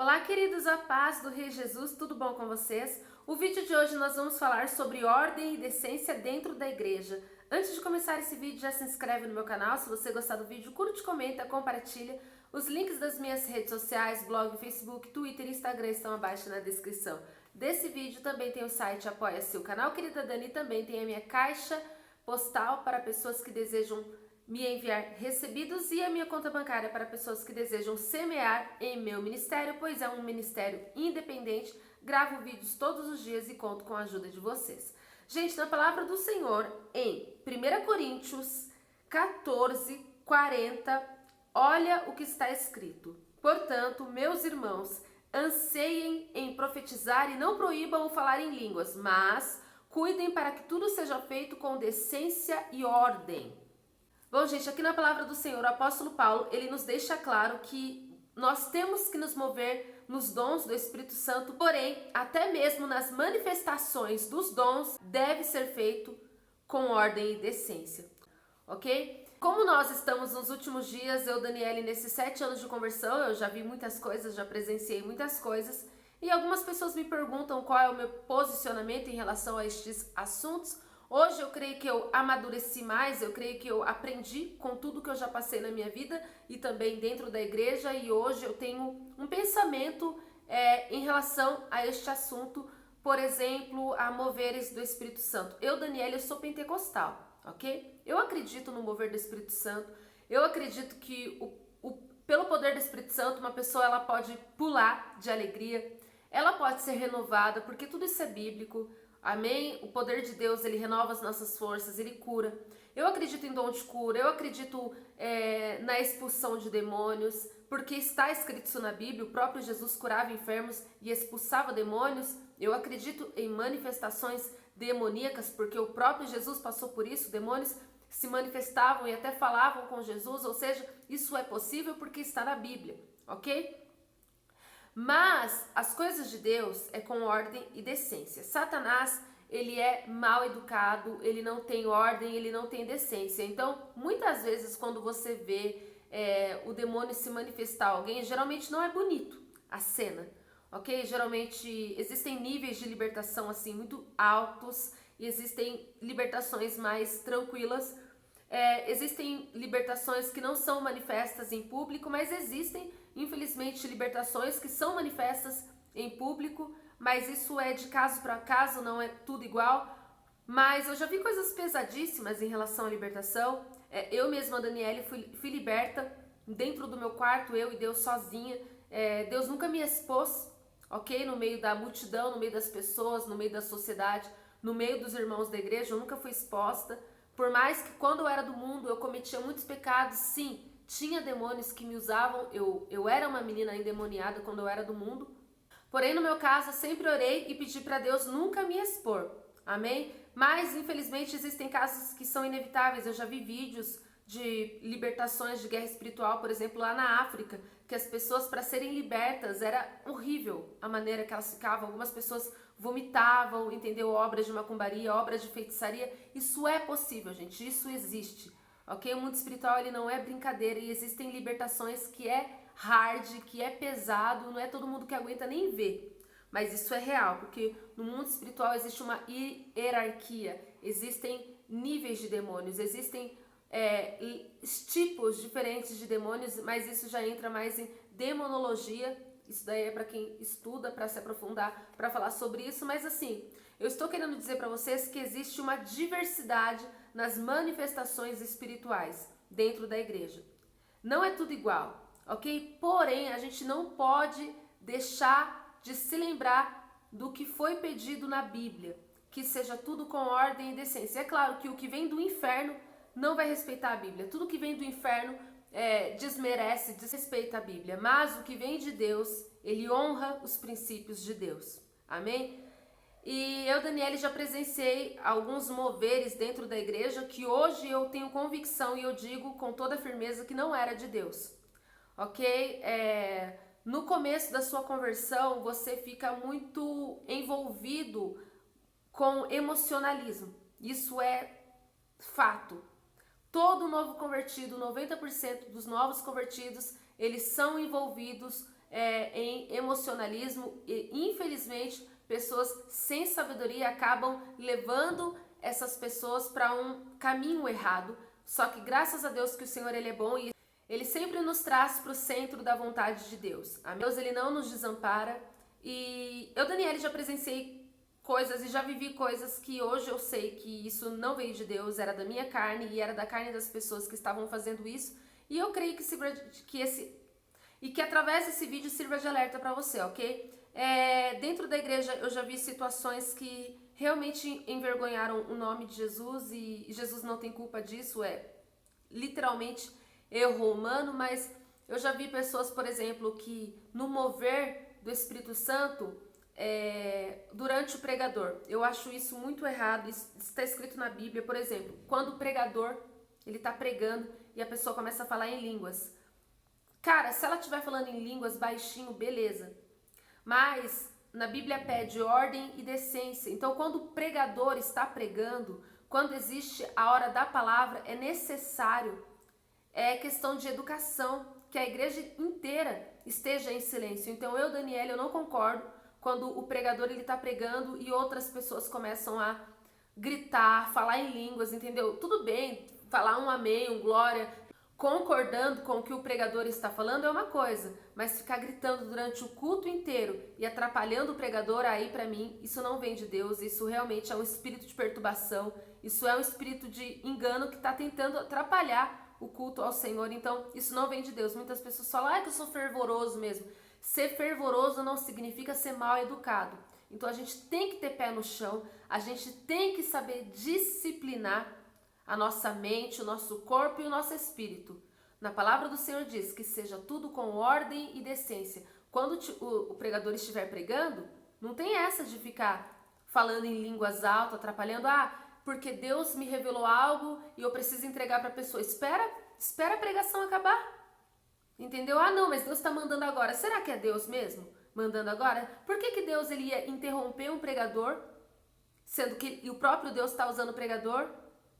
Olá, queridos, a paz do Rei Jesus, tudo bom com vocês? O vídeo de hoje nós vamos falar sobre ordem e decência dentro da igreja. Antes de começar esse vídeo, já se inscreve no meu canal. Se você gostar do vídeo, curte, comenta, compartilha. Os links das minhas redes sociais, blog, Facebook, Twitter e Instagram estão abaixo na descrição desse vídeo. Também tem o site Apoia-se. O canal Querida Dani também tem a minha caixa postal para pessoas que desejam me enviar recebidos e a minha conta bancária para pessoas que desejam semear em meu ministério, pois é um ministério independente. Gravo vídeos todos os dias e conto com a ajuda de vocês. Gente, na palavra do Senhor, em 1 Coríntios 14, 40, olha o que está escrito. Portanto, meus irmãos, anseiem em profetizar e não proíbam o falar em línguas, mas cuidem para que tudo seja feito com decência e ordem. Bom, gente, aqui na palavra do Senhor, o apóstolo Paulo, ele nos deixa claro que nós temos que nos mover nos dons do Espírito Santo, porém, até mesmo nas manifestações dos dons, deve ser feito com ordem e decência, ok? Como nós estamos nos últimos dias, eu, Daniele, nesses 7 anos de conversão, eu já vi muitas coisas, já presenciei muitas coisas, e algumas pessoas me perguntam qual é o meu posicionamento em relação a estes assuntos. Hoje eu creio que eu amadureci mais, eu creio que eu aprendi com tudo que eu já passei na minha vida e também dentro da igreja, e hoje eu tenho um pensamento em relação a este assunto, por exemplo, a moveres do Espírito Santo. Eu, Daniela, eu sou pentecostal, ok? Eu acredito no mover do Espírito Santo, eu acredito que pelo poder do Espírito Santo uma pessoa ela pode pular de alegria, ela pode ser renovada, porque tudo isso é bíblico. Amém? O poder de Deus, ele renova as nossas forças, ele cura. Eu acredito em dom de cura, eu acredito na expulsão de demônios, porque está escrito isso na Bíblia, o próprio Jesus curava enfermos e expulsava demônios. Eu acredito em manifestações demoníacas, porque o próprio Jesus passou por isso, demônios se manifestavam e até falavam com Jesus, ou seja, isso é possível porque está na Bíblia, ok? Mas as coisas de Deus é com ordem e decência. Satanás, ele é mal educado, ele não tem ordem, ele não tem decência. Então, muitas vezes quando você vê o demônio se manifestar a alguém, geralmente não é bonito a cena, ok? Geralmente existem níveis de libertação assim muito altos e existem libertações mais tranquilas. Existem libertações que não são manifestas em público, mas existem, infelizmente, libertações que são manifestas em público, mas isso é de caso para caso, não é tudo igual. Mas eu já vi coisas pesadíssimas em relação à libertação. Eu mesma, Daniele, fui liberta dentro do meu quarto, eu e Deus sozinha. Deus nunca me expôs, ok? No meio da multidão, no meio das pessoas, no meio da sociedade, no meio dos irmãos da igreja, eu nunca fui exposta. Por mais que quando eu era do mundo eu cometia muitos pecados, sim, tinha demônios que me usavam, eu era uma menina endemoniada quando eu era do mundo. Porém, no meu caso, eu sempre orei e pedi para Deus nunca me expor, amém? Mas, infelizmente, existem casos que são inevitáveis. Eu já vi vídeos de libertações de guerra espiritual, por exemplo, lá na África, que as pessoas, para serem libertas, era horrível a maneira que elas ficavam. Algumas pessoas vomitavam, entendeu? Obras de macumbaria, obras de feitiçaria. Isso é possível, gente, isso existe, ok? O mundo espiritual, ele não é brincadeira e existem libertações que é hard, que é pesado, não é todo mundo que aguenta nem ver. Mas isso é real, porque no mundo espiritual existe uma hierarquia, existem níveis de demônios, existem tipos diferentes de demônios, mas isso já entra mais em demonologia. Isso daí é para quem estuda, para se aprofundar, para falar sobre isso. Mas assim, eu estou querendo dizer para vocês que existe uma diversidade nas manifestações espirituais dentro da igreja. Não é tudo igual, ok? Porém, a gente não pode deixar de se lembrar do que foi pedido na Bíblia, que seja tudo com ordem e decência. É claro que o que vem do inferno não vai respeitar a Bíblia. Tudo que vem do inferno desmerece, desrespeita a Bíblia. Mas o que vem de Deus, ele honra os princípios de Deus. Amém? E eu, Daniele, já presenciei alguns moveres dentro da igreja que hoje eu tenho convicção e eu digo com toda firmeza que não era de Deus. Ok? No começo da sua conversão, você fica muito envolvido com emocionalismo. Isso é fato. Todo novo convertido, 90% dos novos convertidos, eles são envolvidos em emocionalismo e, infelizmente, pessoas sem sabedoria acabam levando essas pessoas para um caminho errado. Só que graças a Deus que o Senhor ele é bom e ele sempre nos traz para o centro da vontade de Deus. Amém? Deus ele não nos desampara. E eu, Daniele, já presenciei coisas e já vivi coisas que hoje eu sei que isso não veio de Deus, era da minha carne e era da carne das pessoas que estavam fazendo isso. E eu creio que através desse vídeo sirva de alerta para você, ok? Dentro da igreja eu já vi situações que realmente envergonharam o nome de Jesus e Jesus não tem culpa disso, literalmente erro humano, mas eu já vi pessoas, por exemplo, que no mover do Espírito Santo, durante o pregador, eu acho isso muito errado. Isso está escrito na Bíblia, por exemplo, quando o pregador ele está pregando e a pessoa começa a falar em línguas. Cara, se ela estiver falando em línguas baixinho, beleza. Mas na Bíblia pede ordem e decência. Então, quando o pregador está pregando, quando existe a hora da palavra, é necessário, questão de educação, que a igreja inteira esteja em silêncio. Então, eu, Daniele, eu não concordo quando o pregador ele está pregando e outras pessoas começam a gritar, falar em línguas, entendeu? Tudo bem, falar um amém, um glória, concordando com o que o pregador está falando é uma coisa, mas ficar gritando durante o culto inteiro e atrapalhando o pregador, aí para mim, isso não vem de Deus, isso realmente é um espírito de perturbação, isso é um espírito de engano que está tentando atrapalhar o culto ao Senhor, então isso não vem de Deus. Muitas pessoas falam, que eu sou fervoroso mesmo. Ser fervoroso não significa ser mal educado. Então a gente tem que ter pé no chão, a gente tem que saber disciplinar a nossa mente, o nosso corpo e o nosso espírito. Na palavra do Senhor diz que seja tudo com ordem e decência. Quando o pregador estiver pregando, não tem essa de ficar falando em línguas altas, atrapalhando. Porque Deus me revelou algo e eu preciso entregar para a pessoa. Espera a pregação acabar. Entendeu? Não, mas Deus está mandando agora. Será que é Deus mesmo mandando agora? Por que Deus ele ia interromper um pregador, sendo que o próprio Deus está usando o pregador?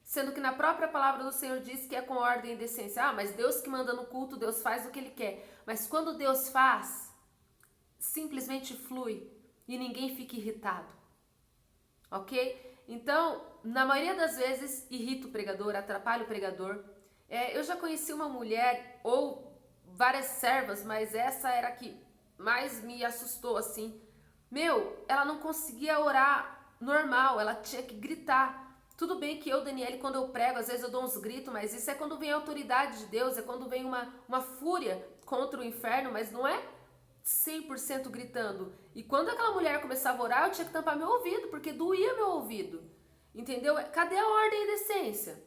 Sendo que na própria palavra do Senhor diz que é com ordem e decência. Mas Deus que manda no culto, Deus faz o que Ele quer. Mas quando Deus faz, simplesmente flui e ninguém fica irritado. Ok? Então, na maioria das vezes, irrita o pregador, atrapalha o pregador. Eu já conheci uma mulher, ou várias servas, mas essa era a que mais me assustou, assim. Ela não conseguia orar normal, ela tinha que gritar. Tudo bem que eu, Daniele, quando eu prego, às vezes eu dou uns gritos, mas isso é quando vem a autoridade de Deus, é quando vem uma fúria contra o inferno, mas não é 100% gritando. E quando aquela mulher começava a orar, eu tinha que tampar meu ouvido, porque doía meu ouvido. Entendeu? Cadê a ordem e decência?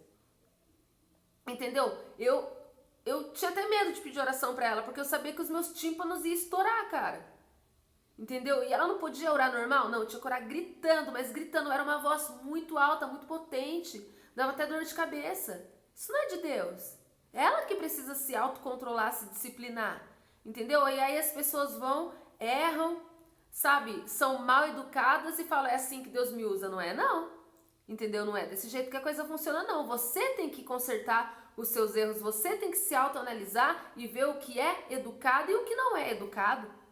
Entendeu? Eu tinha até medo de pedir oração pra ela, porque eu sabia que os meus tímpanos iam estourar, cara. Entendeu? E ela não podia orar normal? Não, tinha que orar gritando, mas gritando era uma voz muito alta, muito potente. Dava até dor de cabeça. Isso não é de Deus. Ela que precisa se autocontrolar, se disciplinar. Entendeu? E aí as pessoas vão, erram, sabe? São mal educadas e falam, é assim que Deus me usa. Não é, não. Entendeu? Não é desse jeito que a coisa funciona, não. Você tem que consertar os seus erros. Você tem que se autoanalisar e ver o que é educado e o que não é educado.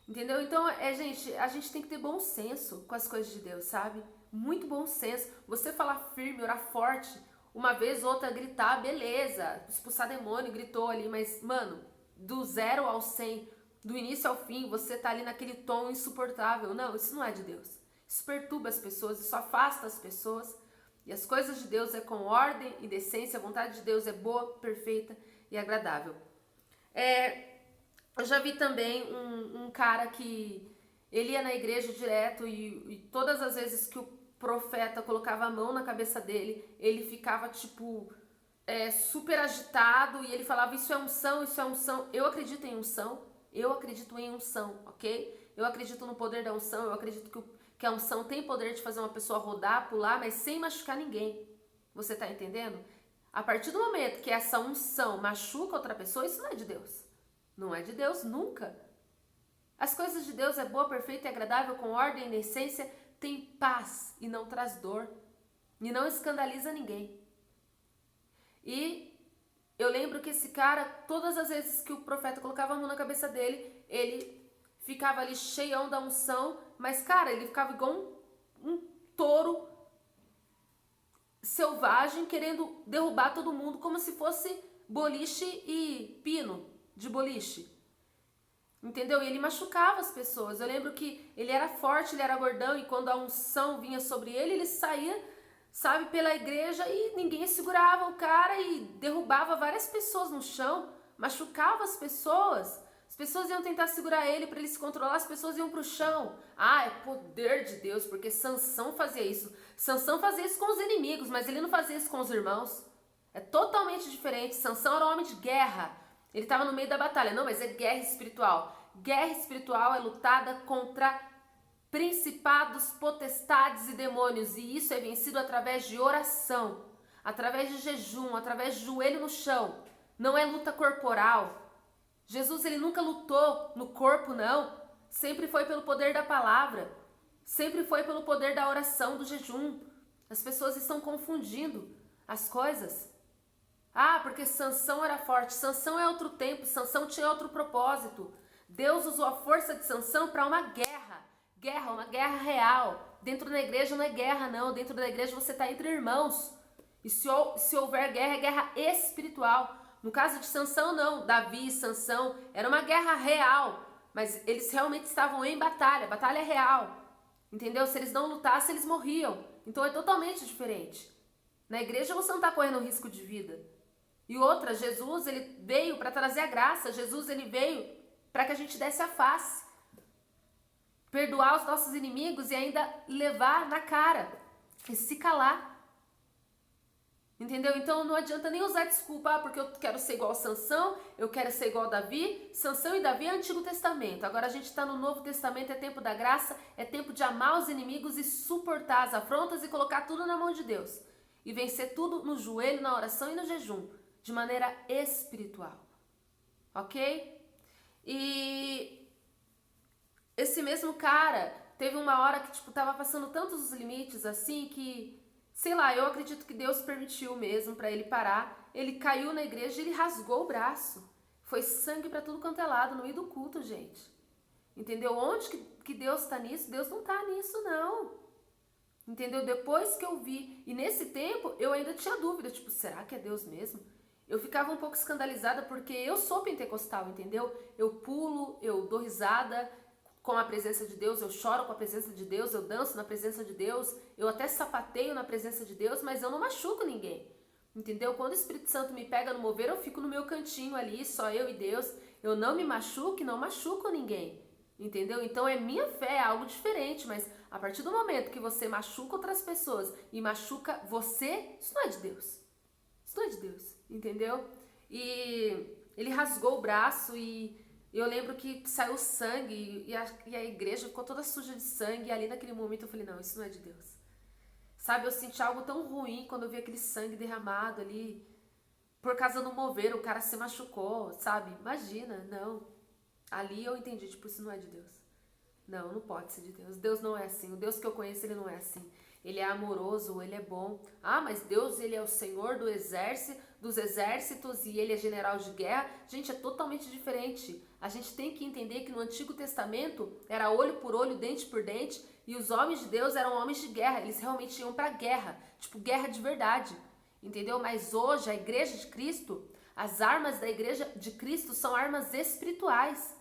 Entendeu? Então, gente, a gente tem que ter bom senso com as coisas de Deus, sabe? Muito bom senso. Você falar firme, orar forte, uma vez, outra gritar, beleza. Expulsar demônio, gritou ali, mas, mano, do 0 ao 100, do início ao fim, você tá ali naquele tom insuportável. Não, isso não é de Deus. Isso perturba as pessoas, isso afasta as pessoas. E as coisas de Deus é com ordem e decência, a vontade de Deus é boa, perfeita e agradável. Eu já vi também um cara que ele ia na igreja direto e todas as vezes que o profeta colocava a mão na cabeça dele, ele ficava tipo super agitado e ele falava, isso é unção, isso é unção. Eu acredito em unção, ok? Eu acredito no poder da unção, eu acredito que a unção tem poder de fazer uma pessoa rodar, pular, mas sem machucar ninguém. Você tá entendendo? A partir do momento que essa unção machuca outra pessoa, isso não é de Deus. Não é de Deus, nunca. As coisas de Deus é boa, perfeita e agradável, com ordem e decência, tem paz e não traz dor. E não escandaliza ninguém. E eu lembro que esse cara, todas as vezes que o profeta colocava a mão na cabeça dele, ele ficava ali cheião da unção, mas, cara, ele ficava igual um touro selvagem querendo derrubar todo mundo, como se fosse boliche e pino de boliche. Entendeu? E ele machucava as pessoas. Eu lembro que ele era forte, ele era gordão, e quando a unção vinha sobre ele, ele saía, sabe, pela igreja e ninguém segurava o cara e derrubava várias pessoas no chão, machucava as pessoas. As pessoas iam tentar segurar ele para ele se controlar, as pessoas iam pro chão. Ah, é poder de Deus, porque Sansão fazia isso. Sansão fazia isso com os inimigos, mas ele não fazia isso com os irmãos. É totalmente diferente. Sansão era um homem de guerra. Ele estava no meio da batalha. Não, mas é guerra espiritual. Guerra espiritual é lutada contra principados, potestades e demônios. E isso é vencido através de oração, através de jejum, através de joelho no chão. Não é luta corporal. Jesus, ele nunca lutou no corpo, não. Sempre foi pelo poder da palavra. Sempre foi pelo poder da oração, do jejum. As pessoas estão confundindo as coisas. Ah, porque Sansão era forte. Sansão é outro tempo. Sansão tinha outro propósito. Deus usou a força de Sansão para uma guerra. Uma guerra real. Dentro da igreja não é guerra, não. Dentro da igreja você está entre irmãos. E se houver guerra, é guerra espiritual. No caso de Sansão, não. Davi e Sansão era uma guerra real. Mas eles realmente estavam em batalha. Batalha real. Entendeu? Se eles não lutassem, eles morriam. Então é totalmente diferente. Na igreja você não está correndo risco de vida. E outra, Jesus, ele veio para trazer a graça. Jesus, ele veio para que a gente desse a face. Perdoar os nossos inimigos e ainda levar na cara. E se calar. Entendeu? Então não adianta nem usar desculpa, porque eu quero ser igual a Sansão, eu quero ser igual a Davi. Sansão e Davi é Antigo Testamento. Agora a gente está no Novo Testamento, é tempo da graça, é tempo de amar os inimigos e suportar as afrontas e colocar tudo na mão de Deus. E vencer tudo no joelho, na oração e no jejum, de maneira espiritual. Ok? E esse mesmo cara teve uma hora que, tipo, tava passando tantos os limites assim que, sei lá, eu acredito que Deus permitiu mesmo para ele parar. Ele caiu na igreja e ele rasgou o braço. Foi sangue para tudo quanto é lado no meio do culto, gente. Entendeu? Onde que Deus tá nisso? Deus não tá nisso, não. Entendeu? Depois que eu vi, e nesse tempo eu ainda tinha dúvida, tipo, será que é Deus mesmo? Eu ficava um pouco escandalizada porque eu sou pentecostal, entendeu? Eu pulo, eu dou risada com a presença de Deus, eu choro com a presença de Deus, eu danço na presença de Deus, eu até sapateio na presença de Deus, mas eu não machuco ninguém, entendeu? Quando o Espírito Santo me pega no mover, eu fico no meu cantinho ali, só eu e Deus, eu não me machuco e não machuco ninguém, entendeu? Então é minha fé, é algo diferente, mas a partir do momento que você machuca outras pessoas e machuca você, isso não é de Deus, isso não é de Deus, entendeu? E ele rasgou o braço e eu lembro que saiu sangue e a igreja ficou toda suja de sangue. E ali naquele momento eu falei, não, isso não é de Deus. Sabe, eu senti algo tão ruim quando eu vi aquele sangue derramado ali. Por causa do mover, o cara se machucou, sabe? Imagina, não. Ali eu entendi, tipo, isso não é de Deus. Não, não pode ser de Deus. Deus não é assim. O Deus que eu conheço, ele não é assim. Ele é amoroso, ele é bom. Ah, mas Deus, ele é o Senhor dos exércitos e ele é general de guerra. Gente, é totalmente diferente. A gente tem que entender que no Antigo Testamento era olho por olho, dente por dente, e os homens de Deus eram homens de guerra. Eles realmente iam pra guerra, tipo guerra de verdade. Entendeu? Mas hoje a igreja de Cristo, as armas da igreja de Cristo são armas espirituais.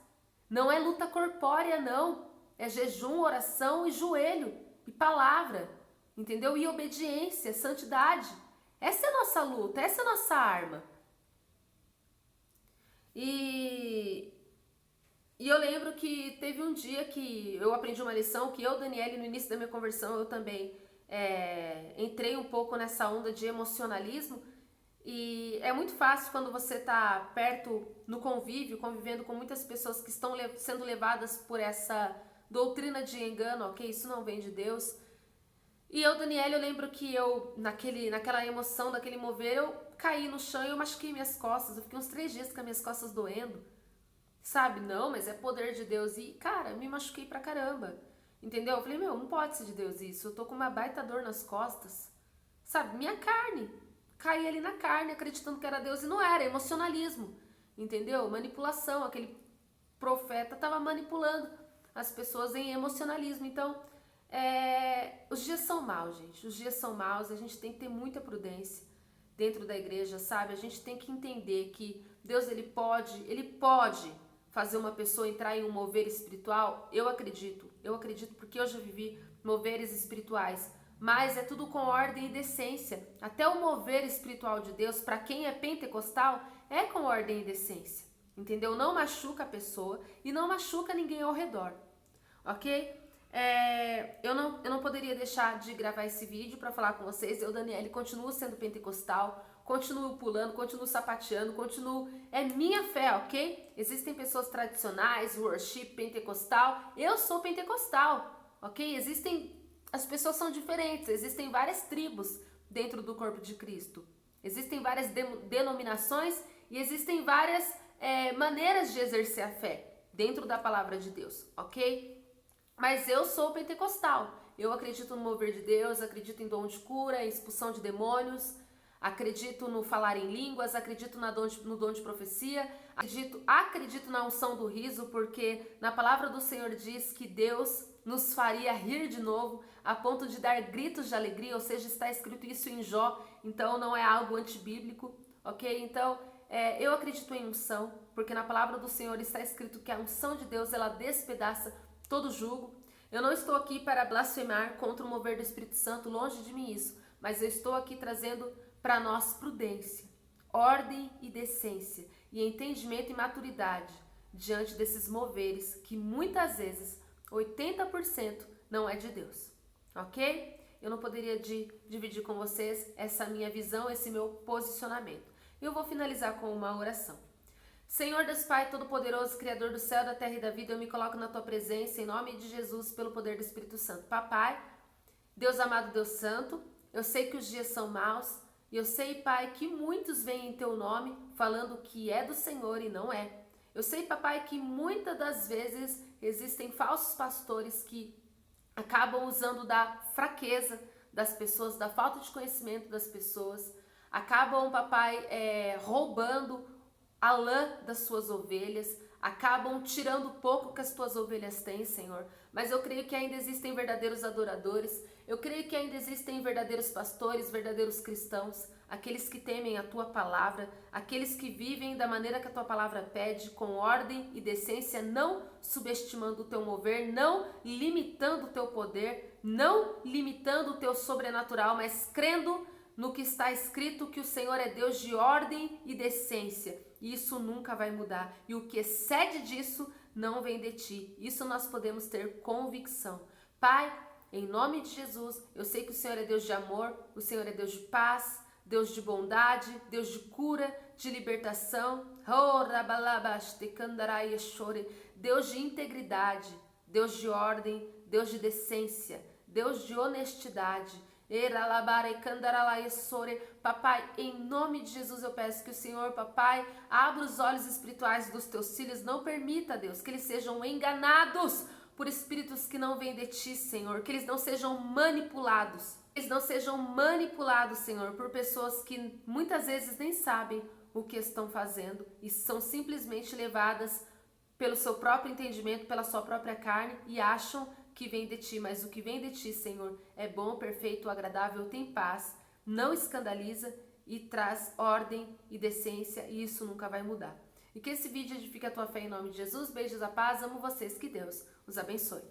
Não é luta corpórea, não. É jejum, oração e joelho e palavra. Entendeu? E obediência, santidade. Essa é a nossa luta, essa é a nossa arma. E eu lembro que teve um dia que eu aprendi uma lição que eu, Daniele, no início da minha conversão, eu também entrei um pouco nessa onda de emocionalismo. E é muito fácil quando você está perto no convívio, convivendo com muitas pessoas que estão sendo levadas por essa doutrina de engano, ok? Isso não vem de Deus. E eu, Daniela, eu lembro que eu, naquela emoção, daquele mover, eu caí no chão e eu machuquei minhas costas. Eu fiquei uns 3 dias com as minhas costas doendo. Sabe? Não, mas é poder de Deus. E, cara, eu me machuquei pra caramba. Entendeu? Eu falei, meu, não pode ser de Deus isso. Eu tô com uma baita dor nas costas. Sabe? Minha carne. cair ali na carne, acreditando que era Deus e não era, emocionalismo, entendeu? Manipulação, aquele profeta estava manipulando as pessoas em emocionalismo. Então, os dias são maus, gente, os dias são maus, a gente tem que ter muita prudência dentro da igreja, sabe? A gente tem que entender que Deus, ele pode fazer uma pessoa entrar em um mover espiritual. Eu acredito porque eu já vivi moveres espirituais, mas é tudo com ordem e decência. Até o mover espiritual de Deus, para quem é pentecostal, é com ordem e decência, entendeu? Não machuca a pessoa e não machuca ninguém ao redor, ok? Eu não poderia deixar de gravar esse vídeo para falar com vocês. Eu, Daniele, continuo sendo pentecostal, continuo pulando, continuo sapateando, é minha fé, ok? Existem pessoas tradicionais, worship, pentecostal, eu sou pentecostal, ok? As pessoas são diferentes, existem várias tribos dentro do corpo de Cristo, existem várias denominações e existem várias maneiras de exercer a fé dentro da palavra de Deus, ok? Mas eu sou pentecostal, eu acredito no mover de Deus, acredito em dom de cura, em expulsão de demônios, acredito no falar em línguas, acredito no dom de profecia, acredito na unção do riso, porque na palavra do Senhor diz que Deus nos faria rir de novo, a ponto de dar gritos de alegria, ou seja, está escrito isso em Jó, então não é algo antibíblico, ok? Então, eu acredito em unção, porque na palavra do Senhor está escrito que a unção de Deus, ela despedaça todo jugo. Eu não estou aqui para blasfemar contra o mover do Espírito Santo, longe de mim isso, mas eu estou aqui trazendo para nós prudência, ordem e decência, e entendimento e maturidade diante desses moveres que muitas vezes, 80% não é de Deus, ok? Eu não poderia dividir com vocês essa minha visão, esse meu posicionamento. Eu vou finalizar com uma oração. Senhor Deus Pai Todo-Poderoso, Criador do céu, da terra e da vida, eu me coloco na Tua presença, em nome de Jesus, pelo poder do Espírito Santo. Papai, Deus amado, Deus santo, eu sei que os dias são maus, e eu sei, Pai, que muitos vêm em Teu nome, falando que é do Senhor e não é. Eu sei, Papai, que muitas das vezes existem falsos pastores que acabam usando da fraqueza das pessoas, da falta de conhecimento das pessoas, acabam, Papai, roubando a lã das suas ovelhas, acabam tirando o pouco que as tuas ovelhas têm, Senhor. Mas eu creio que ainda existem verdadeiros adoradores, eu creio que ainda existem verdadeiros pastores, verdadeiros cristãos, aqueles que temem a tua palavra, aqueles que vivem da maneira que a tua palavra pede, com ordem e decência, não subestimando o teu mover, não limitando o teu poder, não limitando o teu sobrenatural, mas crendo no que está escrito, que o Senhor é Deus de ordem e decência. E isso nunca vai mudar. E o que excede disso não vem de ti. Isso nós podemos ter convicção. Pai, em nome de Jesus, eu sei que o Senhor é Deus de amor, o Senhor é Deus de paz, Deus de bondade, Deus de cura, de libertação. Deus de integridade, Deus de ordem, Deus de decência, Deus de honestidade. Papai, em nome de Jesus eu peço que o Senhor, papai, abra os olhos espirituais dos teus filhos, não permita, Deus, que eles sejam enganados por espíritos que não vêm de ti, Senhor, que eles não sejam manipulados, Senhor, por pessoas que muitas vezes nem sabem o que estão fazendo e são simplesmente levadas pelo seu próprio entendimento, pela sua própria carne e acham que vem de ti, mas o que vem de ti, Senhor, é bom, perfeito, agradável, tem paz, não escandaliza e traz ordem e decência, e isso nunca vai mudar. E que esse vídeo edifique a tua fé em nome de Jesus. Beijos, a paz, amo vocês, que Deus os abençoe.